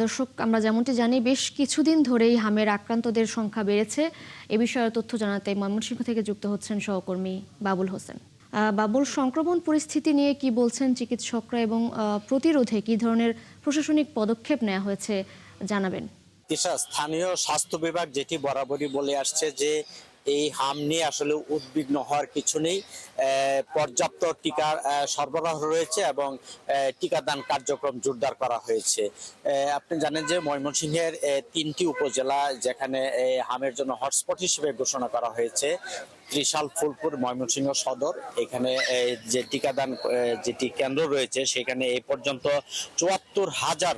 দর্শক, আমরা যেমনটি জানি বেশ কিছুদিন ধরেই হামের আক্রান্তদের সংখ্যা বেড়েছে। এ বিষয়ে তথ্য জানাতে ময়মনসিংহ থেকে যুক্ত হচ্ছেন সহকর্মী বাবুল হোসেন। বাবুল, সংক্রমণ পরিস্থিতি নিয়ে কি বলছেন চিকিৎসকরা এবং প্রতিরোধে কি ধরনের প্রশাসনিক পদক্ষেপ নেওয়া হয়েছে জানাবেন। স্থানীয় স্বাস্থ্য বিভাগ যেটি বরাবরই বলে আসছে যে এই হাম নিয়ে আসলে উদ্বিগ্ন হওয়ার কিছু নেই। পর্যাপ্ত টিকা সরবরাহ রয়েছে এবং টিকাদান কার্যক্রম জোরদার করা হয়েছে। আপনি জানেন যে ময়মনসিংহের 3টি উপজেলা যেখানে হামের জন্য হটস্পট হিসেবে ঘোষণা করা হয়েছে। ত্রিশাল, ফুলপুর, ময়মনসিংহ সদর, এখানে যে টিকাদান যেটি কেন্দ্র রয়েছে সেখানে এই পর্যন্ত ৭৪,০০০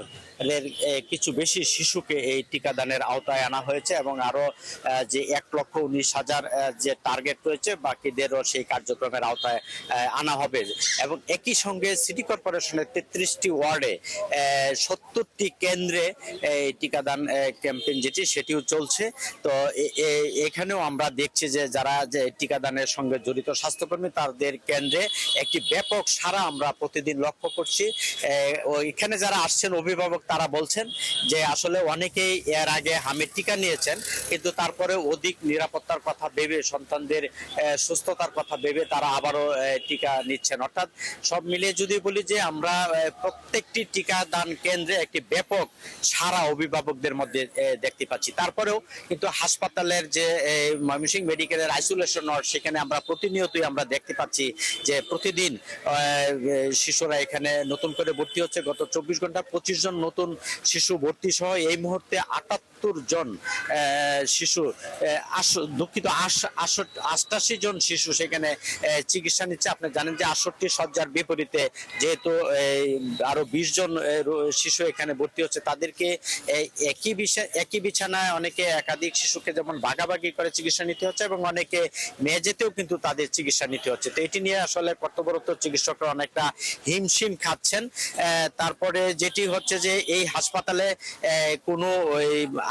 এর কিছু বেশি শিশুকে এই টিকাদানের আওতায় আনা হয়েছে এবং আরো যে ১,১৯,০০০ যে টার্গেট রয়েছে বাকিদেরও সেই কার্যক্রমের আওতায় আনা হবে। এবং একই সঙ্গে সিটি কর্পোরেশনের ৩৩টি ওয়ার্ডে ৭০টি কেন্দ্রে টিকাদান ক্যাম্পেইন যেটি সেটিও চলছে। তো এখানেও আমরা দেখছি যে যারা যে টিকাদানের সঙ্গে জড়িত স্বাস্থ্যকর্মী তাদের কেন্দ্রে একটি ব্যাপক সাড়া আমরা প্রতিদিন লক্ষ্য করছি। এখানে যারা আসছেন অভিভাবক তারা বলছেন যে আসলে অনেকেই এর আগে হামের টিকা নিয়েছেন, কিন্তু তারপরে অধিক নিরাপত্তার কথা ভেবে, সন্তানদের সুস্থতার কথা ভেবে তারা আবারও টিকা নিচ্ছেন। অর্থাৎ সব মিলিয়ে যদি বলি যে আমরা প্রত্যেকটি টিকাদান কেন্দ্রে একটি ব্যাপক সাড়া অভিভাবকদের মধ্যে দেখতে পাচ্ছি। তারপরেও কিন্তু হাসপাতালের যে ময়মনসিংহ মেডিকেলের আইসোলেশন ওয়ার্ড সেখানে আমরা প্রতিনিয়তই আমরা দেখতে পাচ্ছি যে প্রতিদিন শিশুরা এখানে নতুন করে ভর্তি হচ্ছে। গত ২৪ ঘন্টা ২৫ জন নতুন শিশু ভর্তি সহ এই মুহূর্তে ৭৮ জন শিশু, দুঃখিত ৮৮ জন শিশু সেখানে চিকিৎসা নিচ্ছে। আপনি জানেন যে ৬৮ শয্যার বিপরীতে যেহেতু আরো ২০ জন শিশু এখানে ভর্তি হচ্ছে, তাদেরকে একই বিছানায় অনেকে একাধিক শিশুকে যেমন ভাগাভাগি করে চিকিৎসা নিতে হচ্ছে এবং অনেকে মেঝেতেও কিন্তু তাদের চিকিৎসা নিতে হচ্ছে। তো এটি নিয়ে আসলে কর্তব্যরত চিকিৎসকরা অনেকটা হিমশিম খাচ্ছেন। তারপরে যেটি হচ্ছে যে এই হাসপাতালে কোনো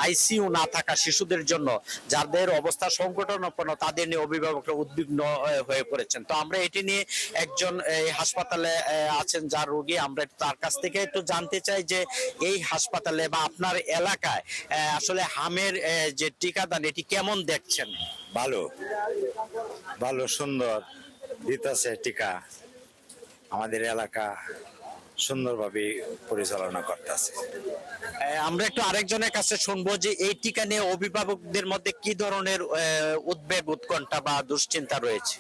আইসিইউ না থাকা শিশুদের জন্য যাদের অবস্থা সংকটাপন্ন তাদের নিয়ে অভিভাবকরা উদ্বিগ্ন হয়ে পড়েছেন। তো আমরা এটি নিয়ে একজন হাসপাতালে আছেন যার রোগী, আমরা তার কাছ থেকে একটু জানতে চাই যে এই হাসপাতালে বা আপনার এলাকায় আসলে হামের যে টিকাদান এটি কেমন দেখছেন? ভালো ভালো সুন্দর দিতেছে টিকা, আমাদের এলাকা সুন্দরভাবে পরিচালনা করতেছে। আমরা একটু আরেকজনের কাছে শুনবো যে এই টিকা নিয়ে অভিভাবকদের মধ্যে কি ধরনের উদ্বেগ, উৎকণ্ঠা বা দুশ্চিন্তা রয়েছে।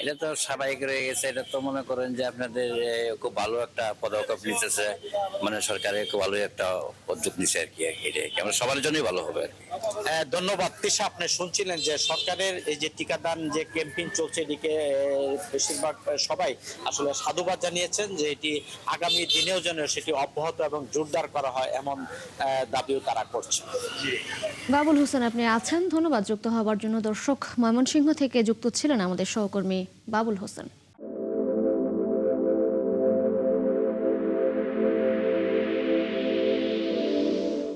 এটা তো স্বাভাবিক রয়ে গেছে। এটা তো মনে করেন যে আপনাদের খুব ভালো একটা পদক্ষেপ নিতেছে, মানে সরকারের খুব ভালো একটা উদ্যোগ নিচ্ছে আর কি। এটা আমরা সবার জন্যই ভালো হবে। ধন্যবাদ। তৃষা, আপনি শুনছিলেন যে সরকারের এই যে টিকাদান যে ক্যাম্পেইন চলছে এদিকে বেশিরভাগ সবাই আসলে সাধুবাদ জানিয়েছেন যে এটি আগামী দিনেও যেন সেটি অব্যাহত এবং জোরদার করা হয় এমন দাবিও তারা করছে। বাবুল হোসেন, আপনি আছেন, ধন্যবাদ যুক্ত হওয়ার জন্য। দর্শক, ময়মনসিংহ থেকে যুক্ত ছিলেন আমাদের সহকর্মী বাবুল হোসেন।